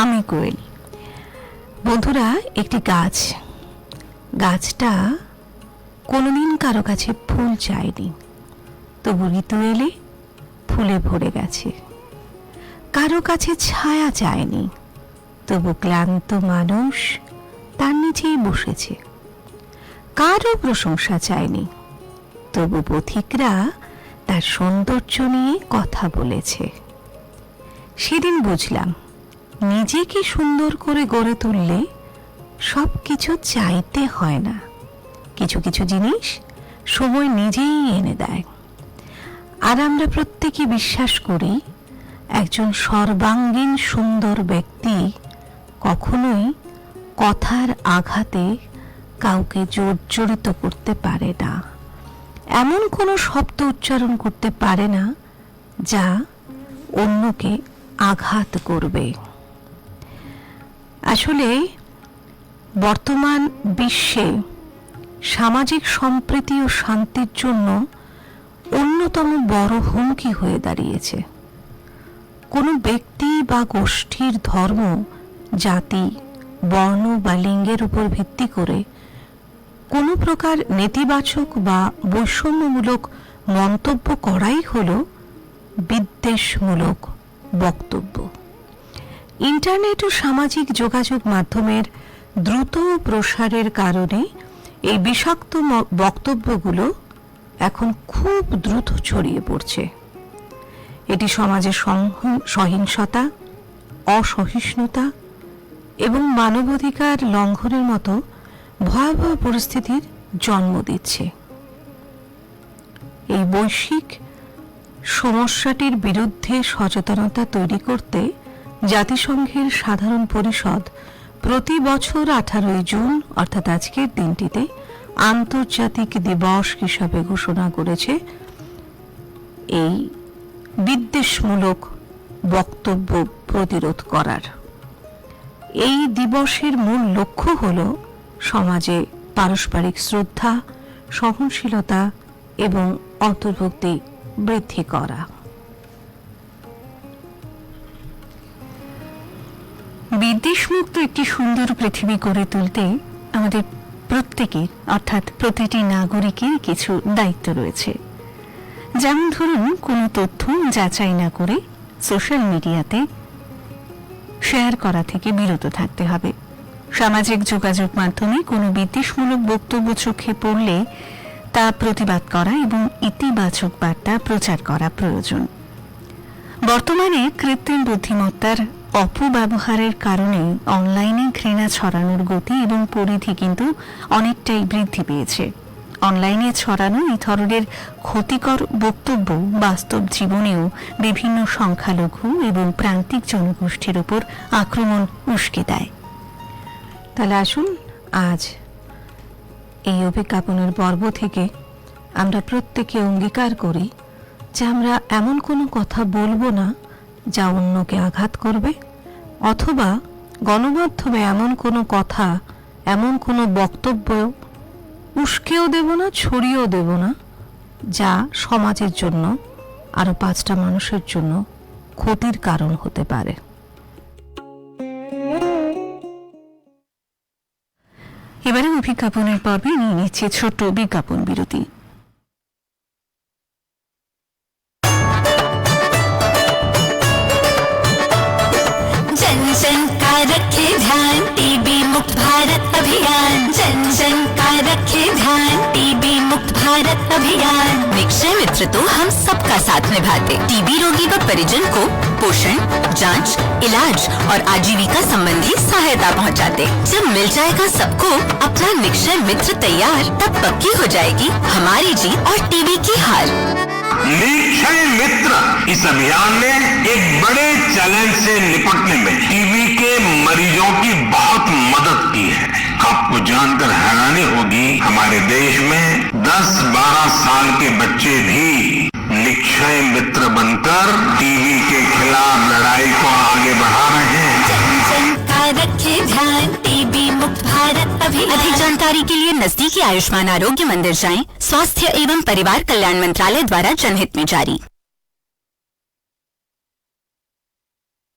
আমি কোয়েল। বন্ধুরা, একটি গাছ, গাছটা কোনোদিন কারো কাছে ফুল চায়নি, তবু ঋতু এলে ফুলে ভরে গেছে। কারো কাছে ছায়া চায়নি, তবু ক্লান্ত মানুষ তার নিচেই বসেছে। কারো প্রশংসা চায়নি, তবু পথিকরা তার সৌন্দর্য নিয়ে কথা বলেছে। সেদিন বুঝলাম, নিজেকে সুন্দর করে গড়ে তুললে সব কিছু চাইতে হয় না, কিছু কিছু জিনিস সময় নিজেই এনে দেয়। আর আমরা প্রত্যেকে বিশ্বাস করি, একজন সর্বাঙ্গীন সুন্দর ব্যক্তি কখনোই কথার আঘাতে কাউকে জর্জরিত করতে পারে না, এমন কোনো শব্দ উচ্চারণ করতে পারে না যা অন্যকে আঘাত করবে। আসলে বর্তমান বিশ্বে সামাজিক সম্প্রীতি ও শান্তির জন্য অন্যতম বড় হুমকি হয়ে দাঁড়িয়েছে। কোনো ব্যক্তি বা গোষ্ঠীর ধর্ম, জাতি, বর্ণ বা লিঙ্গের উপর ভিত্তি করে কোনো প্রকার নেতিবাচক বা বৈষম্যমূলক মন্তব্য করাই হলো বিদ্বেষমূলক বক্তব্য। ইন্টারনেট ও সামাজিক যোগাযোগ মাধ্যমের দ্রুত প্রসারের কারণে এই বিষাক্ত বক্তব্যগুলো এখন খুব দ্রুত ছড়িয়ে পড়ছে। এটি সমাজে সহিংসতা, অসহিষ্ণুতা এবং মানবাধিকার লঙ্ঘনের মতো ভয়াবহ পরিস্থিতির জন্ম দিচ্ছে। এই বৈশ্বিক সমস্যাটির বিরুদ্ধে সচেতনতা তৈরি করতে জাতিসংঘের সাধারণ পরিষদ প্রতি বছর 18 জুন অর্থাৎ আজকের দিনটিতে আন্তর্জাতিক দিবস হিসাবে ঘোষণা করেছে এই বিদ্বেষমূলক বক্তব্য প্রতিরোধ করার। এই দিবসের মূল লক্ষ্য হল সমাজে পারস্পরিক শ্রদ্ধা, সহনশীলতা এবং অন্তর্ভুক্তি বৃদ্ধি করা। বিদ্বেষমুক্ত একটি সুন্দর পৃথিবী গড়ে তুলতে আমাদের প্রত্যেকের অর্থাৎ প্রতিটি নাগরিকের কিছু দায়িত্ব রয়েছে। যেমন ধরুন, কোনো তথ্য যাচাই না করে সোশ্যাল মিডিয়াতে শেয়ার করা থেকে বিরত থাকতে হবে। সামাজিক যোগাযোগ মাধ্যমে কোনো বিদ্বেষমূলক বক্তব্য চোখে পড়লে তা প্রতিবাদ করা এবং ইতিবাচক বার্তা প্রচার করা প্রয়োজন। বর্তমানে কৃত্রিম বুদ্ধিমত্তার অপব্যবহারের কারণে অনলাইনে ঘৃণা ছড়ানোর গতি এবং পরিধি কিন্তু অনেকটাই বৃদ্ধি পেয়েছে। অনলাইনে ছড়ানো এই ধরনের ক্ষতিকর বক্তব্য বাস্তব জীবনেও বিভিন্ন সংখ্যালঘু এবং প্রান্তিক জনগোষ্ঠীর উপর আক্রমণ উস্কে দেয়। তাহলে আসুন আজ এই অভিজ্ঞাপনের পর্ব থেকে আমরা প্রত্যেকে অঙ্গীকার করি যে আমরা এমন কোনো কথা বলবো না যা অন্যকে আঘাত করবে, অথবা গণমাধ্যমে এমন কোনো কথা, এমন কোনো বক্তব্য উস্কেও দেব না, ছড়িয়েও দেব না যা সমাজের জন্য, আরো 5টা মানুষের জন্য ক্ষতির কারণ হতে পারে। এবারে অভিজ্ঞাপনের পর্বে নিয়ে নিচ্ছে ছোট্ট বিজ্ঞাপন বিরতি। जन जन का रखे ध्यान, टीबी मुक्त भारत अभियान। जन जन का रखे ध्यान, टीबी मुक्त भारत अभियान। निक्षय मित्र तो हम सबका साथ निभाते। टीबी रोगी व परिजन को पोषण, जांच, इलाज और आजीविका संबंधी सहायता पहुंचाते। जब मिल जाएगा सबको अपना निक्षय मित्र तैयार, तब पक्की हो जाएगी हमारी जीत और टीबी की हार। निक्षय मित्र इस अभियान ने एक बड़े चैलेंज से निपटने में टीबी के मरीजों की बहुत मदद की है। आपको जानकर हैरानी होगी, हमारे देश में 10-12 साल के बच्चे भी निक्षय मित्र बनकर टीबी के खिलाफ लड़ाई को आगे बढ़ा रहे हैं। जन जन का रखे ध्यान, टीबी मुक्त भारत अभियान। अधिक जानकारी के लिए नजदीकी आयुष्मान आरोग्य मंदिर जाएं। स्वास्थ्य एवं परिवार कल्याण मंत्रालय द्वारा जनहित में जारी।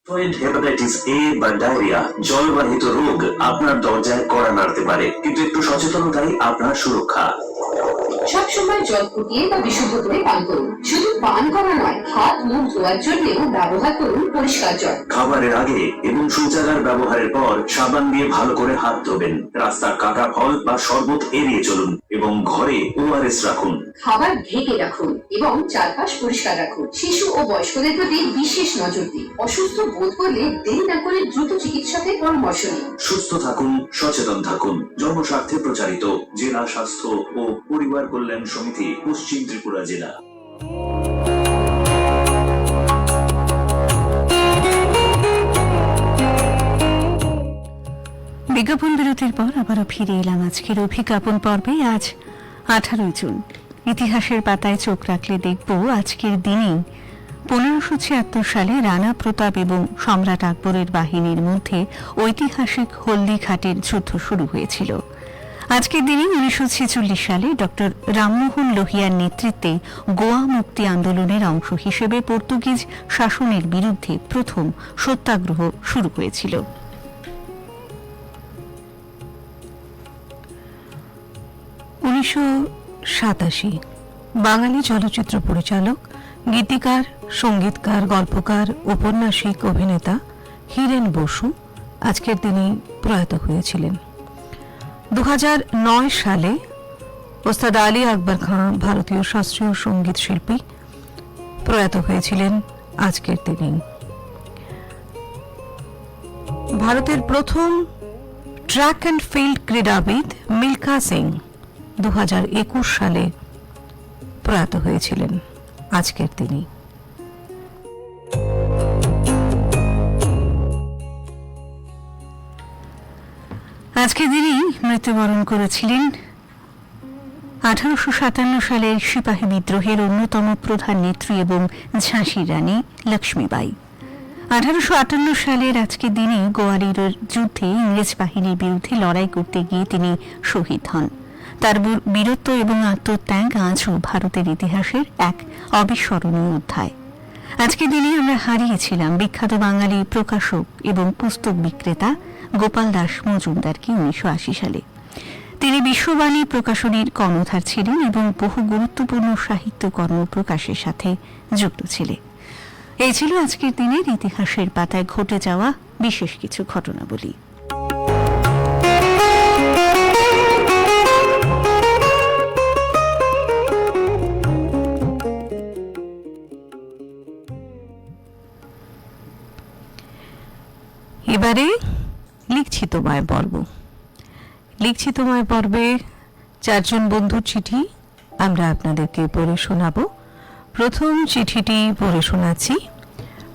টাইফয়েড, হেপাটাইটিস এ বা ডায়রিয়া জলবাহিত রোগ আপনার দরজায় কড়া নাড়তে পারে, কিন্তু একটু সচেতনতাই আপনার সুরক্ষা। সবসময় জল ফুটিয়ে বা বিশুদ্ধ করে পান করুন। শুধু পান করা নয়, হাত মুখ ধোয়ার জন্যও ব্যবহার করুন পরিষ্কার জল। খাবারের আগে এবং শৌচাগার ব্যবহারের পর সাবান দিয়ে ভালো করে হাত ধোবেন। রাস্তার কাটা ফল বা শরবত এড়িয়ে চলুন এবং ঘরে ওআরএস রাখুন। খাবার ঢেকে রাখুন এবং চারপাশ পরিষ্কার রাখুন। শিশু ও বয়স্কদের প্রতি বিশেষ নজর দিন। অসুস্থ বোধ করলে দেরি না করে দ্রুত চিকিৎসকের পরামর্শ নিন। সুস্থ থাকুন, সচেতন থাকুন। জনস্বার্থে প্রচারিত জেলা স্বাস্থ্য ও পরিবার কল্যাণ সমিতি, পশ্চিম ত্রিপুরা জেলা। বিজ্ঞাপন বিরতির পর আবারও ফিরে এলাম আজকের অভিজ্ঞাপন পর্বে। আজ 18 জুন। ইতিহাসের পাতায় চোখ রাখলে দেখব আজকের দিনেই 1576 সালে রানা প্রতাপ এবং সম্রাট আকবরের বাহিনীর মধ্যে ঐতিহাসিক হলদিঘাটের যুদ্ধ শুরু হয়েছিল। আজকের দিনে 1946 সালে ডক্টর রামমোহন লোহিয়ার নেতৃত্বে গোয়া মুক্তি আন্দোলনের অংশ হিসেবে পর্তুগিজ শাসনের বিরুদ্ধে প্রথম সত্যাগ্রহ শুরু হয়েছিল। 1987 বাঙালি চলচ্চিত্র পরিচালক, গীতিকার, সঙ্গীতকার, গল্পকার, ঔপন্যাসিক, অভিনেতা হীরেন বসু আজকের দিনে প্রয়াত হয়েছিলেন। 2009 সালে ওস্তাদ আলী আকবর খাঁ, ভারতীয় শাস্ত্রীয় সঙ্গীত শিল্পী, প্রয়াত হয়েছিলেন আজকের দিনে। ভারতের প্রথম ট্র্যাক অ্যান্ড ফিল্ড ক্রীড়াবিদ মিল্খা সিং 2021 সালে প্রয়াত হয়েছিলেন আজকের দিনে। আজকের দিনেই মৃত্যুবরণ করেছিলেন 1857 সালের সিপাহী বিদ্রোহের অন্যতম প্রধান নেত্রী এবং ঝাঁসির রানী লক্ষ্মীবাই। 1858 সালের আজকের দিনে গোয়ালিয়রের যুদ্ধে ইংরেজ বাহিনীর বিরুদ্ধে লড়াই করতে গিয়ে তিনি শহীদ হন। তার বীরত্ব এবং আত্মত্যাগ আজও ভারতের ইতিহাসের এক অবিস্মরণীয় অধ্যায়। আজকের দিনে আমরা হারিয়েছিলাম বিখ্যাত বাঙালি প্রকাশক এবং পুস্তক বিক্রেতা গোপাল দাস মজুমদারকে 1980 সালে। তিনি বিশ্ববাণী প্রকাশনীর কর্ণধার ছিলেন এবং বহু গুরুত্বপূর্ণ সাহিত্যকর্ম প্রকাশের সাথে যুক্ত ছিলেন। এই ছিল আজকের দিনের ইতিহাসের পাতায় ঘটে যাওয়া বিশেষ কিছু ঘটনাবলী। এবারে লিখছি তোমায় পর্ব। লিখছি তোমায় পর্বে 4 জন বন্ধুর চিঠি আমরা আপনাদেরকে পড়ে শোনাব। প্রথম চিঠিটি পড়ে শোনাচ্ছি।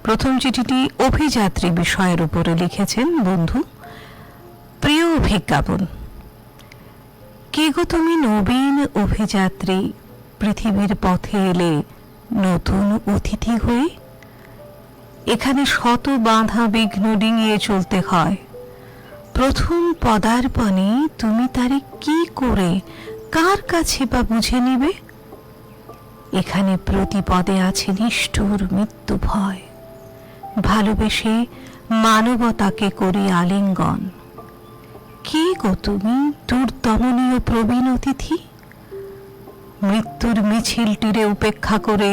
প্রথম চিঠিটি অভিযাত্রী বিষয়ের উপরে লিখেছেন বন্ধু। প্রিয় অভিজ্ঞাপন, কে গো তুমি নবীন অভিযাত্রী, পৃথিবীর পথে এলে নতুন অতিথি হয়ে। এখানে শত বাধা বিঘ্ন ডিঙিয়ে চলতে হয়। প্রথম পদার্পণে তুমি তারে কি করে কার কাছে বা বুঝে নিবে। এখানে প্রতি পদে আছে নিষ্ঠুর মৃত্যু ভয়। ভালোবেসে মানবতাকে করি আলিঙ্গন। কে গো তুমি দুর্দমনীয় প্রবীণ অতিথি, মৃত্যুর মিছিলটিরে উপেক্ষা করে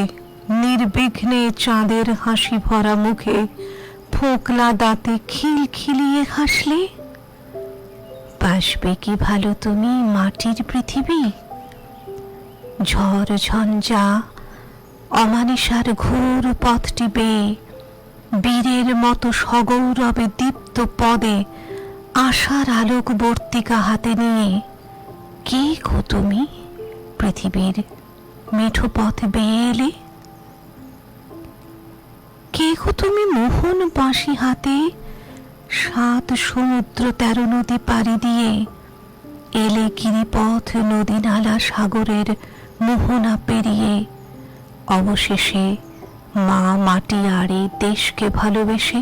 নির্বিঘ্নে চাঁদের হাসি ভরা মুখে ফোকলা দাঁতে খিলখিলিয়ে হাসলে। বাসবে কি ভালো তুমি মাটির পৃথিবী। ঝড় ঝঞ্ঝা অমানিসার ঘোর পথটি বেয়ে বীরের মতো সগৌরবে দীপ্ত পদে আশার আলোক বর্তিকা হাতে নিয়ে কে গো তুমি পৃথিবীর মেঠো পথ বেয়ে এলে। কে গো তুমি মোহন বাঁশি হাতে 7 সমুদ্র 13 নদী পাড়ি দিয়ে এলে গিরিপথ নদী নালা সাগরের মোহনা পেরিয়ে অবশেষে মা মাটি আড়ে দেশকে ভালোবেসে।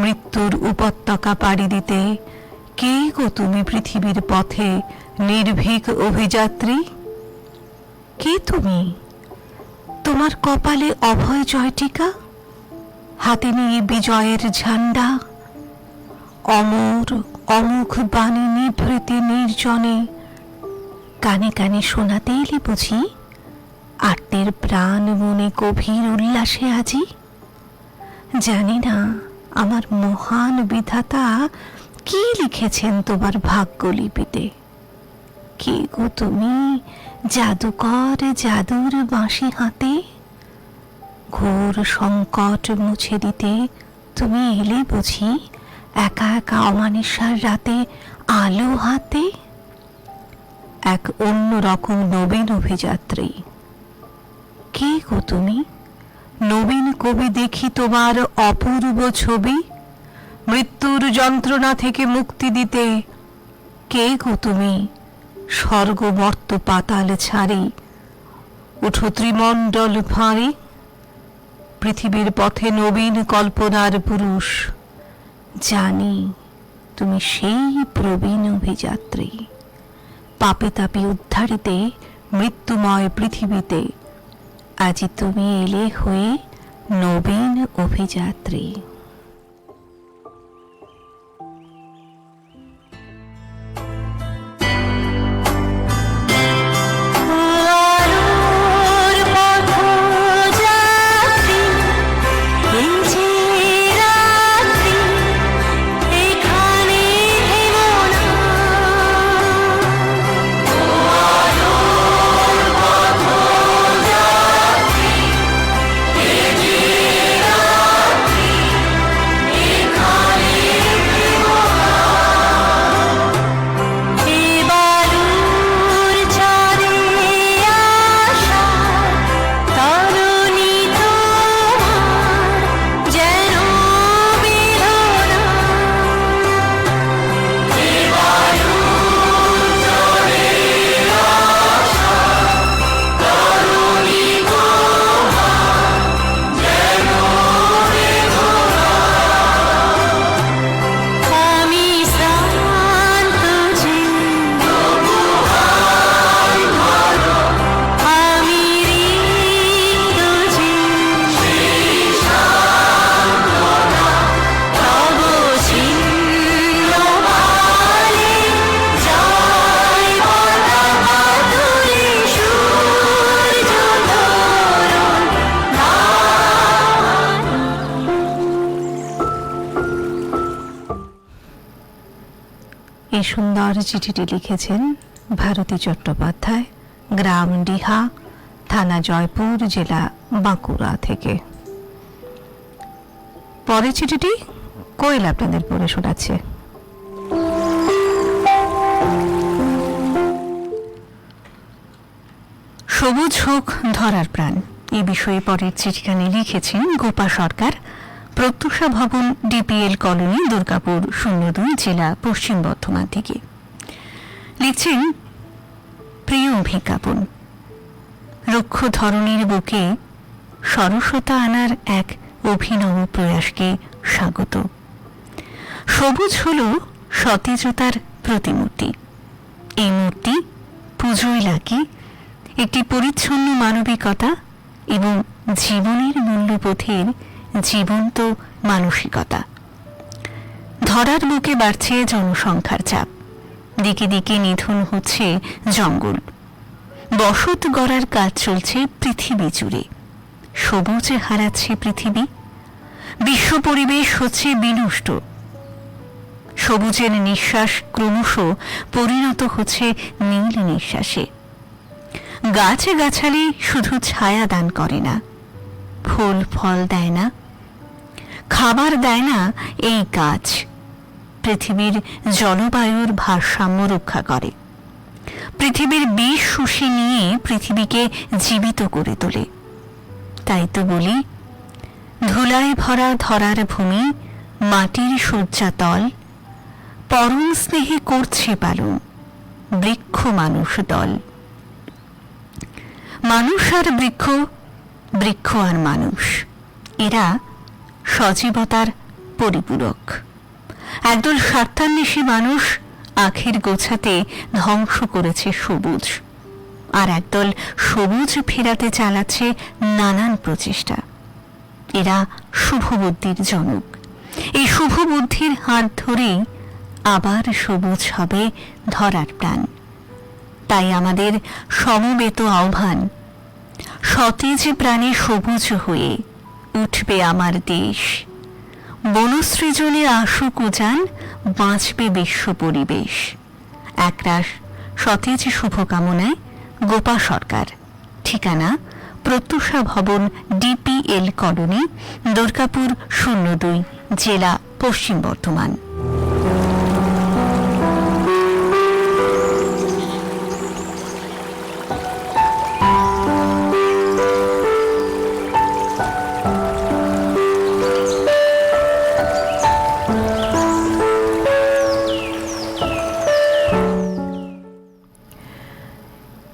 মৃত্যুর উপত্যকা পাড়ি দিতে কে গো তুমি পৃথিবীর পথে নির্ভীক অভিযাত্রী। কে তুমি, তোমার কপালে অভয় জয়টিকা। 7 সমুদ্র 13 নদী পাড়ি দিয়ে এলে গিরিপথ নদী নালা সাগরের মোহনা পেরিয়ে অবশেষে মা মাটি আড়ে দেশকে ভালোবেসে। মৃত্যুর উপত্যকা পাড়ি দিতে কে গো তুমি পৃথিবীর পথে নির্ভীক অভিযাত্রী। কে তুমি, তোমার কপালে অভয় জয়টিকা। হাতে নিয়ে বিজয়ের ঝান্ডা, অমর অমুখ বাণী নিভৃতে নির্জনে, কানে কানে শোনাতে এলে বুঝি আত্মের প্রাণ মনে গভীর উল্লাসে আজি। জানি না আমার মহান বিধাতা কি লিখেছেন তোমার ভাগ্যলিপিতে। কে গো তুমি, জাদুকর জাদুর বাঁশি হাতে? ঘোর সংকট মুছে দিতে তুমি এলে বুঝি একা একা অমানিসার রাতে আলো হাতে। এক অন্য রকম নবীন অভিযাত্রী। কে গো তুমি? নবীন কবি দেখি তোমার অপূর্ব ছবি, মৃত্যুর যন্ত্রণা থেকে মুক্তি দিতে। কে গো তুমি? স্বর্গ মর্ত পাতাল ছাড়ি উঠো ত্রিমণ্ডল ভাঁড়ি। পৃথিবীর পথে নবীন কল্পনার পুরুষ, জানি তুমি সেই প্রবীণ অভিযাত্রী। পাপে তাপে উদ্ধারিতে মৃত্যুময় পৃথিবীতে আজি তুমি এলে হয়ে নবীন অভিযাত্রী। এই সুন্দর চিঠিটি লিখেছেন ভারতী চট্টোপাধ্যায়, গ্রাম ডিহা, থানা জয়পুর, জেলা বাঁকুড়া থেকে। পরের চিঠিটি কোয়েল আপনাদের পড়ে শোনাচ্ছে। সবুজ হোক ধরার প্রাণ, এই বিষয়ে পরের চিঠিখানি লিখেছেন গোপা সরকার, প্রত্যুষা ভবন, ডিপিএল কলোনি, দুর্গাপুর 02, জেলা পশ্চিম বর্ধমান থেকে। লিখছেন, প্রিয় অভিজ্ঞাপন, রুক্ষ ধরনের বুকে সরসতা আনার এক অভিনব প্রয়াসকে স্বাগত। সবুজ হল সতেজতার প্রতিমূর্তি। এই মূর্তি পুজোয় লাগে একটি পরিচ্ছন্ন মানবিকতা এবং জীবনের মূল্যবোধের জীবন্ত মানসিকতা। ধরার বুকে বাড়ছে জনসংখ্যার চাপ, দিকে দিকে নিধন হচ্ছে জঙ্গল, বসত গড়ার কাজ চলছে পৃথিবী জুড়ে, সবুজে হারাচ্ছে পৃথিবী, বিশ্ব পরিবেশ হচ্ছে বিনষ্ট, সবুজের নিঃশ্বাস ক্রমশ পরিণত হচ্ছে নীল নিঃশ্বাসে। গাছে গাছালি শুধু ছায়া দান করে না, ফুল ফল দেয় না, খাবার দেয় না এই গাছ, পৃথিবীর জলবায়ুর ভারসাম্য রক্ষা করে, পৃথিবীর বিষ শুষে নিয়ে পৃথিবীকে জীবিত করে তোলে। তাই তো বলি, ধুলায় ভরা ধরার ভূমি, মাটির শয্যাতল, পরম স্নেহে করছে পালন বৃক্ষ মানুষ দল। মানুষ আর বৃক্ষ, বৃক্ষ আর মানুষ, এরা সজীবতার পরিপূরক। একদল স্বার্থান্বেষী মানুষ আখের গোছাতে ধ্বংস করেছে সবুজ, আর একদল সবুজ ফেরাতে চালাচ্ছে নানান প্রচেষ্টা। এরা শুভবুদ্ধির জনক। এই শুভবুদ্ধির হাত ধরেই আবার সবুজ হবে ধরার প্রাণ। তাই আমাদের সমবেত আহ্বান, সতেজ প্রাণে সবুজ হয়ে উঠবে আমার দেশ। বনসৃজনে আসুক উজান, বাঁচবে বিশ্ব পরিবেশ। একরাশ সতেজ শুভকামনায় গোপা সরকার। ঠিকানা প্রত্যুষা ভবন, ডিপিএল কলোনি, দুর্গাপুর 02, জেলা পশ্চিম বর্ধমান।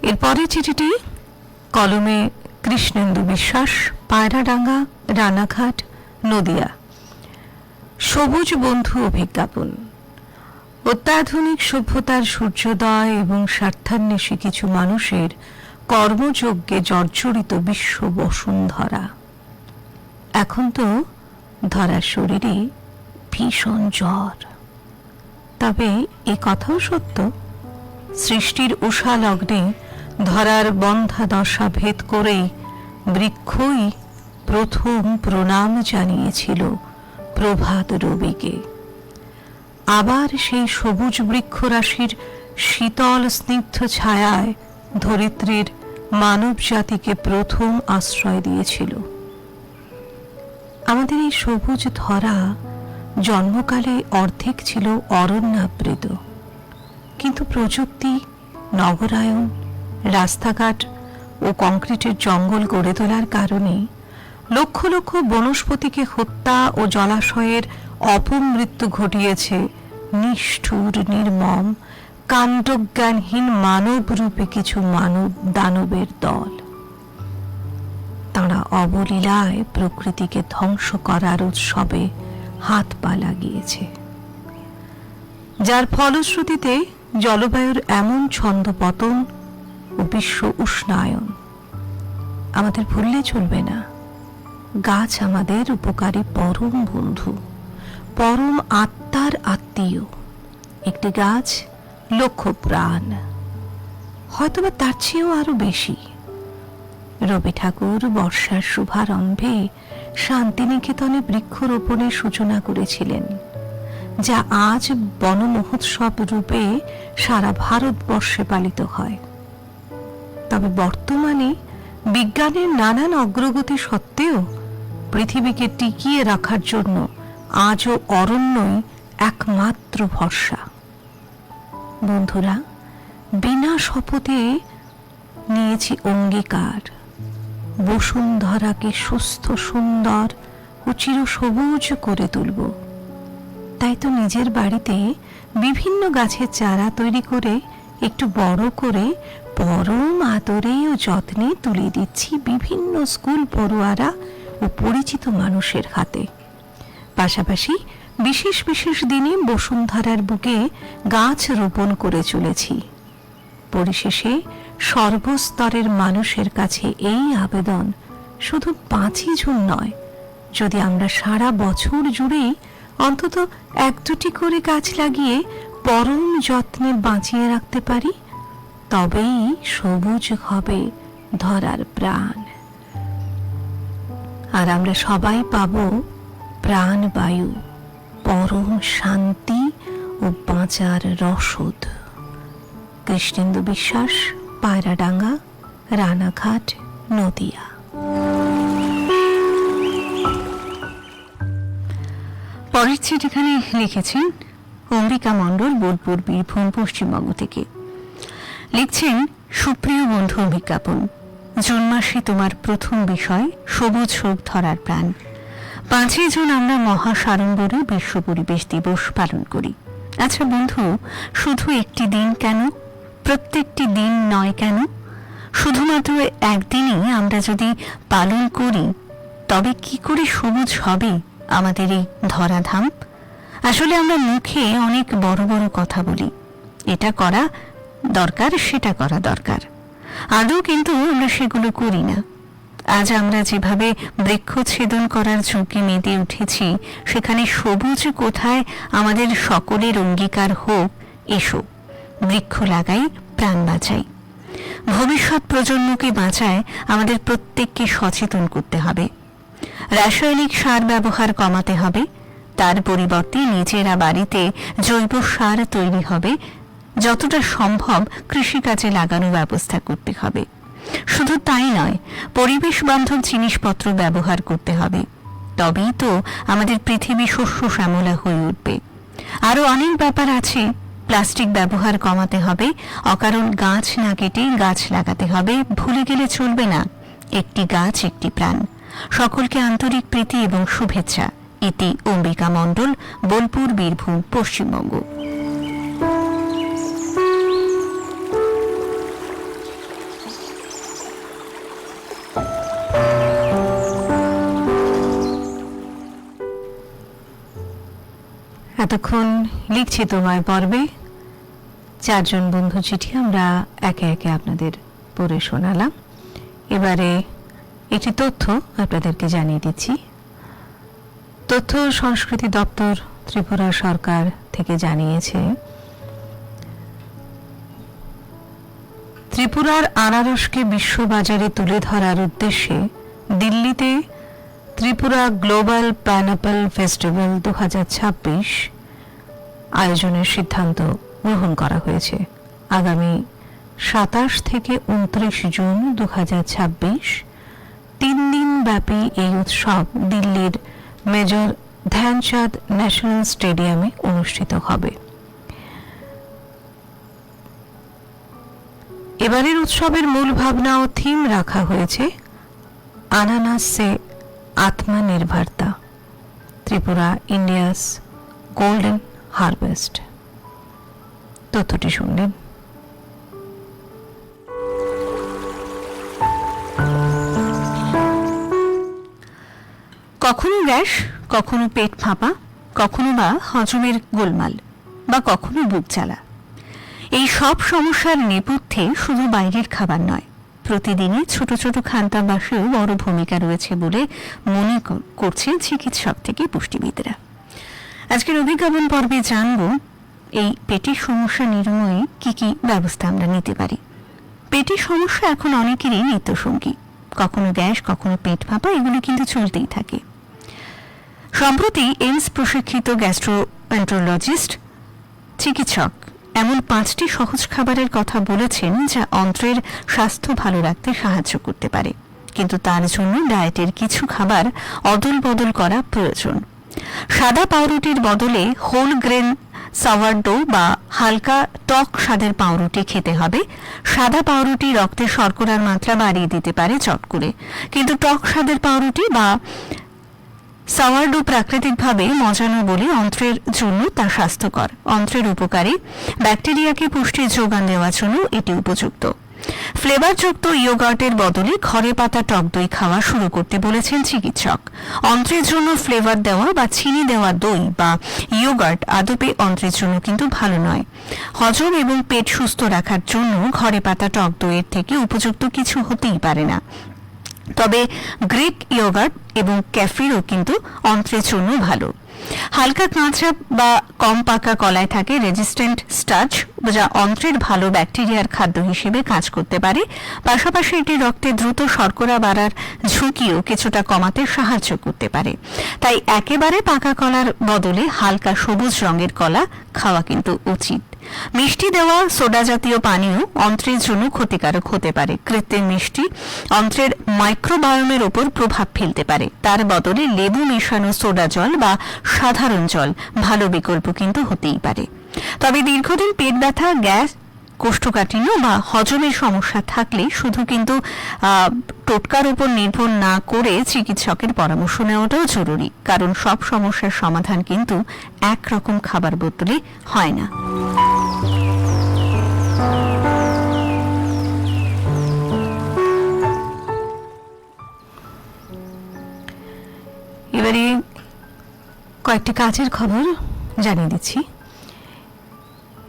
এরপরে চিঠিটি কলমে কৃষ্ণেন্দু বিশ্বাস, পায়রাডাঙ্গা, রানাঘাট, নদিয়া। সবুজ বন্ধু অভিজ্ঞাপন। অত্যাধুনিক সভ্যতার সূর্যোদয় এবং স্বার্থান্বেষী কিছু মানুষের কর্মযজ্ঞে জর্জরিত বিশ্ব বসুন্ধরা। এখন তো ধরার শরীরে ভীষণ জ্বর। তবে এ কথাও সত্য, সৃষ্টির উষা লগ্নে ধরার বন্ধা দশা ভেদ করে বৃক্ষই প্রথম প্রণাম জানিয়েছিল প্রভাত রবিকে। আবার সেই সবুজ বৃক্ষরাশির শীতল স্নিগ্ধ ছায়ায় ধরিত্রীর মানব জাতিকে প্রথম আশ্রয় দিয়েছিল। আমাদের এই সবুজ ধরা জন্মকালে অর্ধেক ছিল অরণ্যাবৃত, কিন্তু প্রযুক্তি, নগরায়ন, রাস্তাঘাট ও কংক্রিটের জঙ্গল গড়ে তোলার কারণে লক্ষ লক্ষ বনস্পতিকে হত্যা ও জলাশয়ের অপমৃত্যু ঘটিয়েছে নিষ্ঠুর, নির্মম, কাণ্ডজ্ঞানহীন মানব রূপে কিছু দানবের দল। তারা অবলীলায় প্রকৃতিকে ধ্বংস করার উৎসবে হাত পা লাগিয়েছে, যার ফলশ্রুতিতে জলবায়ুর এমন ছন্দপতন ও বিশ্ব উষ্ণায়ন। আমাদের ভুললে চলবে না, গাছ আমাদের উপকারী পরম বন্ধু, পরম আত্মার আত্মীয়। একটি গাছ লক্ষ প্রাণ, হয়তোবা তার চেয়েও আরো বেশি। রবি ঠাকুর বর্ষার শুভারম্ভে শান্তিনিকেতনে বৃক্ষরোপণের সূচনা করেছিলেন, যা আজ বন মহোৎসব রূপে সারা ভারতবর্ষে পালিত হয়। তবে বর্তমানে বিজ্ঞানের নানান অগ্রগতি সত্ত্বেও পৃথিবীকে টিকিয়ে রাখার জন্য আজও অরণ্যই একমাত্র ভরসা। বন্ধুরা, বিনা শপথে নিয়েছি অঙ্গীকার, বসুন্ধরাকে সুস্থ, সুন্দর ও চিরসবুজ করে তুলব। তাই তো নিজের বাড়িতে বিভিন্ন গাছের চারা তৈরি করে একটু বড় করে পরম আদরে ও যত্নে তুলে দিচ্ছি বিভিন্ন স্কুল পড়ুয়ারা ও পরিচিত মানুষের হাতে। পাশাপাশি বিশেষ বিশেষ দিনে বসুন্ধরার বুকে গাছ রোপণ করে চলেছি। পরিশেষে সর্বস্তরের মানুষের কাছে এই আবেদন, শুধু 5ই জুন নয়, যদি আমরা সারা বছর জুড়েই অন্তত 1-2টি করে গাছ লাগিয়ে পরম যত্নে বাঁচিয়ে রাখতে পারি, তবেই সবুজ হবে ধরার প্রাণ। আর আমরা সবাই পাব প্রাণবায়ু, পরম শান্তি ও বাঁচার রসদ। কৃষ্ণেন্দু বিশ্বাস, পায়রাডাঙ্গা, রানাঘাট, নদিয়া। পরের চিঠিখানে লিখেছেন অম্বিকা মণ্ডল, বোলপুর, বীরভূম, পশ্চিমবঙ্গ থেকে। লিখছেন, সুপ্রিয় বন্ধু অভিজ্ঞাপন, জুন মাসে তোমার প্রথম বিষয় সবুজ হোক ধরার প্রাণ। 5ই জুন আমরা মহাসাড়ম্বরে বিশ্ব পরিবেশ দিবস পালন করি। আচ্ছা বন্ধু, শুধু একটি দিন কেন? প্রত্যেকটি দিন নয় কেন? শুধুমাত্র একদিনই আমরা যদি পালন করি, তবে কি করে সবুজ হবে আমাদের এই ধরাধাম? আসলে আমরা মুখে অনেক বড় বড় কথা বলি, এটা করা দরকার, সেটা করা দরকার, আদৌ কিন্তু আমরা সেগুলো করি না। আজ আমরা যেভাবে বৃক্ষচ্ছেদন করার ঝুঁকি মেতে উঠেছি, সেখানে সবুজ কোথায় আমাদের সকলের অঙ্গীকার হোক, এসো বৃক্ষ লাগাই, প্রাণ বাঁচাই। ভবিষ্যৎ প্রজন্মকে বাঁচায় আমাদের প্রত্যেককে সচেতন করতে হবে। রাসায়নিক সার ব্যবহার কমাতে হবে, তার পরিবর্তে নিজেরা বাড়িতে জৈব সার তৈরি হবে, যতটা সম্ভব কৃষিকাজে লাগানোর ব্যবস্থা করতে হবে। শুধু তাই নয়, পরিবেশ বান্ধব জিনিসপত্র ব্যবহার করতে হবে, তবেই তো আমাদের পৃথিবী শস্য শ্যামলা হয়ে উঠবে। আরো অনেক ব্যাপার আছে। প্লাস্টিক ব্যবহার কমাতে হবে, অকারণ গাছ না কেটে গাছ লাগাতে হবে, ভুলে গেলে চলবে না, একটি গাছ একটি প্রাণ। সকলকে আন্তরিক প্রীতি এবং শুভেচ্ছা। ইতি অম্বিকা মণ্ডল, বোলপুর, বীরভূম, পশ্চিমবঙ্গ। এতক্ষণ লিখছি তোমায় পর্বে 4 জন বন্ধু চিঠি আমরা একে একে আপনাদের পড়ে শোনালাম। এবারে একটি তথ্য আপনাদেরকে জানিয়ে দিচ্ছি। তথ্য সংস্কৃতি দপ্তর ত্রিপুরা সরকার থেকে জানিয়েছে, ত্রিপুরার আনারসকে বিশ্ববাজারে তুলে ধরার উদ্দেশ্যে দিল্লিতে ত্রিপুরা গ্লোবাল পাইনঅ্যাপল ফেস্টিভ্যাল 2026 আয়োজনের সিদ্ধান্ত গ্রহণ করা হয়েছে। আগামী 27 থেকে 29 জুন 2026 3 দিন ব্যাপী এই উৎসব দিল্লির মেজর ধ্যানচাঁদ ন্যাশনাল স্টেডিয়ামে অনুষ্ঠিত হবে। এবারের উৎসবের মূল ভাবনা ও থিম রাখা হয়েছে আনানাস সে আত্মনির্ভরতা, ত্রিপুরা ইন্ডিয়াস গোল্ডেন হারভেস্ট। তথ্যটি শুনলেন। কখনো গ্যাস, কখনো পেট ফাঁপা, কখনো বা হজমের গোলমাল, বা কখনো বুক জ্বালা। এই সব সমস্যার নেপথ্যে শুধু বাইরের খাবার নয়, প্রতিদিনই ছোট ছোট খাদ্যাভ্যাসেও বড় ভূমিকা রয়েছে বলে মনে করছেন চিকিৎসক থেকে পুষ্টিবিদরা। আজকের অভিজ্ঞাপন পর্বে জানব এই পেটের সমস্যা নিরাময়ে কি কি ব্যবস্থা আমরা নিতে পারি। পেটের সমস্যা এখন অনেকেরই নিত্যসঙ্গী, কখনো গ্যাস, কখনো পেট ফাঁপা, এগুলো কিন্তু চলতেই থাকে। সম্প্রতি এইমস প্রশিক্ষিত গ্যাস্ট্রোএন্টারোলজিস্ট চিকিৎসক এমন 5টি সহজ খাবারের কথা বলেছেন যা অন্ত্রের স্বাস্থ্য ভালো রাখতে সাহায্য করতে পারে, কিন্তু তার জন্য ডায়েটের কিছু খাবার অদল বদল করা প্রয়োজন। সাদা পাউরুটির বদলে হোল গ্রেন সাওয়ারডো বা হালকা টক স্বাদের পাউরুটি খেতে হবে। সাদা পাউরুটি রক্তে শর্করার মাত্রা বাড়িয়ে দিতে পারে চট করে, কিন্তু টক স্বাদের পাউরুটি বা সাওয়ারডো প্রাকৃতিকভাবে মজানো বলে অন্ত্রের জন্য তা স্বাস্থ্যকর। অন্ত্রের উপকারী ব্যাকটেরিয়াকে পুষ্টির যোগান দেওয়ার জন্য এটি উপযুক্ত। ফ্লেভারযুক্ত ইয়োগার্টের বদলে ঘরে পাতা টক দই খাওয়া শুরু করতে বলেছেন চিকিৎসক। অন্ত্রের জন্য ফ্লেভার দেওয়া বা চিনি দেওয়া দই বা ইয়োগার্ট আদপে অন্ত্রের জন্য কিন্তু ভালো নয়। হজম এবং পেট সুস্থ রাখার জন্য ঘরে পাতা টক দইয়ের থেকে উপযুক্ত কিছু হতেই পারে না। তবে গ্রিক ইয়োগার্ট এবং ক্যাফিরও কিন্তু অন্ত্রের জন্য ভালো। হালকা কাঁচা বা কম পাকা কলায় থাকে রেজিস্ট্যান্ট স্টার্চ, যা অন্ত্রের ভালো ব্যাকটেরিয়ার খাদ্য হিসেবে কাজ করতে পারে। পাশাপাশি এটি রক্তে দ্রুত শর্করা বাড়ার ঝুঁকিও কিছুটা কমাতে সাহায্য করতে পারে। তাই একেবারে পাকা কলার বদলে হালকা সবুজ রঙের কলা খাওয়া কিন্তু উচিত। মিষ্টি দেওয়া সোডা জাতীয় পানীয় অন্ত্রের জন্য ক্ষতিকারক হতে পারে। কৃত্রিম মিষ্টি অন্ত্রের মাইক্রোবায়োমের উপর প্রভাব ফেলতে পারে। তার বদলে লেবু মেশানো সোডা জল বা সাধারণ জল ভালো বিকল্প কিন্তু হতেই পারে। তবে দীর্ঘদিন পেট ব্যথা, গ্যাস, কোষ্ঠকাঠিন্য বা হজমের সমস্যা থাকলে শুধু কিন্তু টোটকার উপর নির্ভর না করে চিকিৎসকের পরামর্শ নেওয়াটাও জরুরি, কারণ সব সমস্যার সমাধান কিন্তু একরকম খাবার বদলে হয় না। এবারে কয়েকটি কাজের খবর জানিয়ে দিচ্ছি।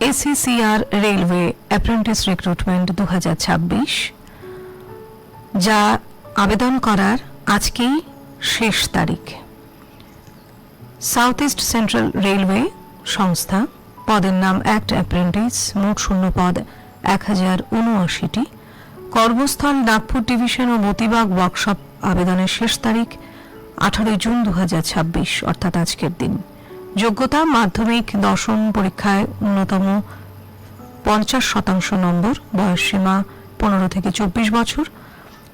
এসিসিআর রেলওয়ে অ্যাপ্রেন্টিস রিক্রুটমেন্ট 2026, যা আবেদন করার আজকেই শেষ তারিখ। সাউথ ইস্ট সেন্ট্রাল রেলওয়ে সংস্থা, পদের নাম অ্যাক্ট অ্যাপ্রেন্টিস, মোট শূন্য পদ 1079টি। কর্মস্থল নাগপুর ডিভিশন ও মতিবাগ ওয়ার্কশপ। আবেদনের শেষ তারিখ 18 জুন 2026, অর্থাৎ আজকের দিন। যোগ্যতা মাধ্যমিক দশম পরীক্ষায় ন্যূনতম 50% নম্বর। বয়সসীমা 15 থেকে 24 বছর।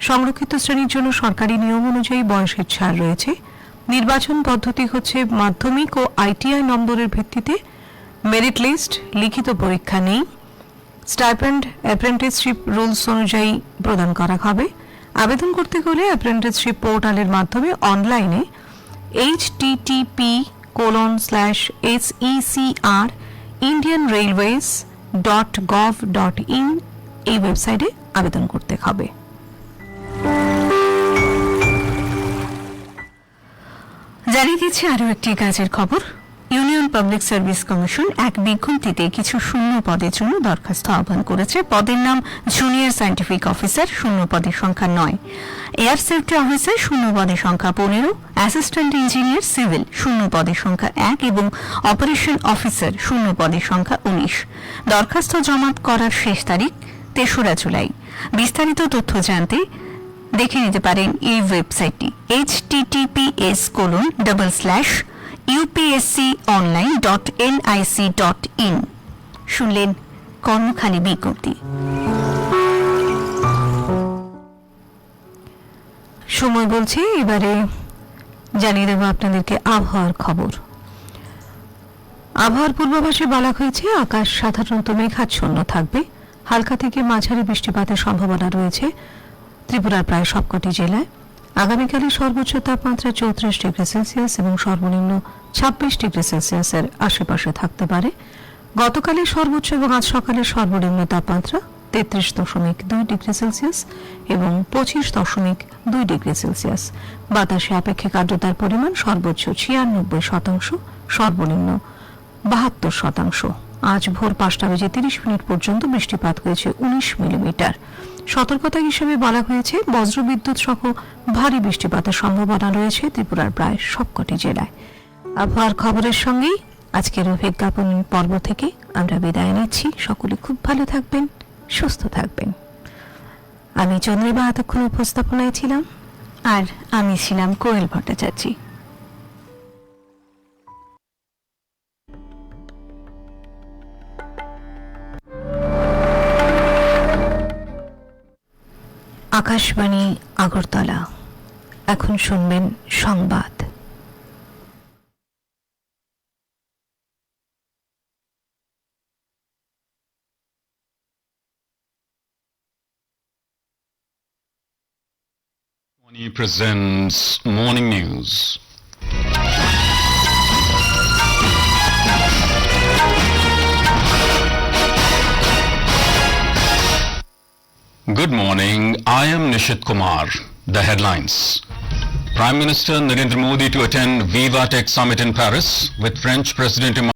সংরক্ষিত শ্রেণীর জন্য সরকারি নিয়ম অনুযায়ী বয়সের ছাড় রয়েছে। নির্বাচন পদ্ধতি হচ্ছে মাধ্যমিক ও আইটিআই নম্বরের ভিত্তিতে। মেরিট লিস্ট, লিখিত পরীক্ষা নেই। স্টাইপেন্ড অ্যাপ্রেন্টিসশিপ রুলস অনুযায়ী প্রদান করা হবে। আবেদন করতে হলে অ্যাপ্রেন্টিসশিপ পোর্টালের মাধ্যমে অনলাইনে http://secr.indianrailways.gov.in এই ওয়েবসাইটে আবেদন করতে হবে। জানিয়ে দিচ্ছে আরও একটি কাজের খবর। ইউনিয়ন পাবলিক সার্ভিস কমিশন এক বিজ্ঞপ্তিতে কিছু শূন্য পদের জন্য দরখাস্ত আহ্বান করেছে। পদের নাম জুনিয়র সায়েন্টিফিক অফিসার, শূন্য পদের সংখ্যা 9। এয়ার সেফটি অফিসার, শূন্য পদের সংখ্যা 15। অ্যাসিস্ট্যান্ট ইঞ্জিনিয়ার সিভিল, শূন্য পদের সংখ্যা 1 এবং অপারেশন অফিসার, শূন্য পদের সংখ্যা 19। দরখাস্ত জমা করার শেষ তারিখ 3রা জুলাই। বিস্তারিত তথ্য জানতে দেখে নিতে পারেন এই ওয়েবসাইটটি https://upsconline.nic.in। শুনলেন কর্মখালী বিজ্ঞপ্তি। সময় বলছে এবারে জানিয়ে দেব আপনাদেরকে আবহাওয়ার খবর। আবহাওয়ার পূর্বাভাসে বলা হয়েছে আকাশ সাধারণত মেঘাচ্ছন্ন থাকবে। হালকা থেকে মাঝারি বৃষ্টিপাতের সম্ভাবনা রয়েছে ত্রিপুরার প্রায় সবকটি জেলায়। আগামীকালে সর্বোচ্চ তাপমাত্রা 34 ডিগ্রি সেলসিয়াস এবং সর্বনিম্ন 26 ডিগ্রি সেলসিয়াসের আশেপাশে থাকতে পারে। গতকালের সর্বোচ্চ এবং আজ সকালের সর্বনিম্ন তাপমাত্রা 33.2 ডিগ্রি সেলসিয়াস এবং 25.2 ডিগ্রি সেলসিয়াস। বাতাসে আপেক্ষিক আর্দ্রতার পরিমাণ সর্বোচ্চ 96%, সর্বনিম্ন 72%। আজ ভোর 5:30 পর্যন্ত বৃষ্টিপাত হয়েছে 19 মিলিমিটার। সতর্কতা হিসেবে বলা হয়েছে বজ্রবিদ্যুৎ সহ ভারী বৃষ্টিপাতের সম্ভাবনা রয়েছে ত্রিপুরার প্রায় সবকটি জেলায়। আবহাওয়ার খবরের সঙ্গেই আজকের বিজ্ঞাপন পর্ব থেকে আমরা বিদায় নিচ্ছি। সকলে খুব ভালো থাকবেন, সুস্থ থাকবেন। আমি চন্দ্রিমা এতক্ষণ উপস্থাপনায় ছিলাম, আর আমি ছিলাম কোয়েল ভট্টাচার্য। আকাশবাণী আগরতলা। এখন শুনবেন সংবাদ। Presents Morning News. Good morning. I am Nishit Kumar. The headlines. Prime Minister Narendra Modi to attend Viva Tech Summit in Paris with French President Emmanuel